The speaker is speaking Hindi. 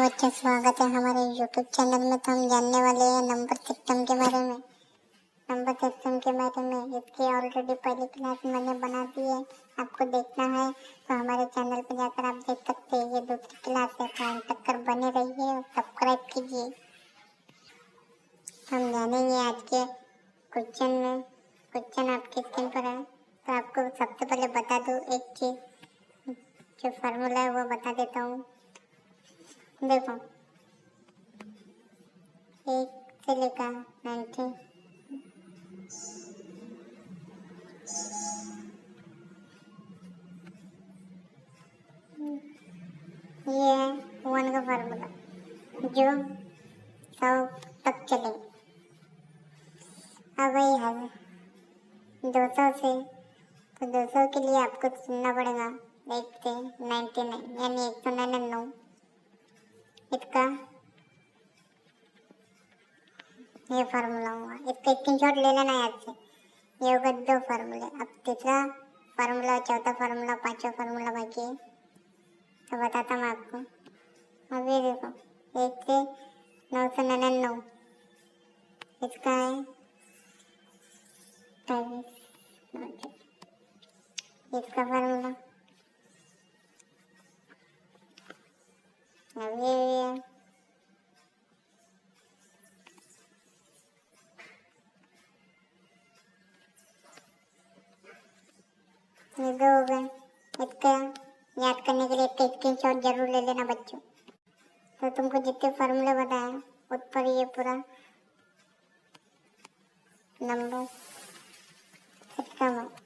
बच्चों, स्वागत है हमारे YouTube चैनल में। तो हम जानने वाले हैं नंबर सिस्टम के बारे में। नंबर सिस्टम के बारे में इसकी ऑलरेडी पहली क्लास मैंने बना दी है। आपको देखना है तो हमारे चैनल पर जाकर आप देख सकते हैं। ये दूसरी क्लास है, तो तक कर बने रहिए और सब्सक्राइब कीजिए। हम जानेंगे आज के क्वेश्चन में। क्वेश्चन आपकी स्क्रीन पर है, तो आपको सबसे पहले बता दूँ एक चीज़, जो फार्मूला है वो बता देता हूँ। देखो, 1 से लेकर 90 ये है 1 का फार्मूला जो 100 तक चले। अब वही है 200 से, तो 200 के लिए आपको सुनना पड़ेगा 1 से 99 यानी 199। इसका ये फार्मूला होगा, इसका स्क्रीनशॉट ले लेना याद से। ये होगा 2 फार्मूले। अब तीसरा फार्मूला, चौथा फार्मूला, पांचवा फार्मूला बाकी है, तो बताता हूँ आपको। अब ये देखो, 1 से 999 इसका है 22। इसका फार्मूला अब ये 2 हो गए। इसका याद करने के लिए इसका स्क्रीनशॉट जरूर ले लेना बच्चों। तो तुमको जितने फार्मूले बताए उस पर ये पूरा नंबर सिस्टम है।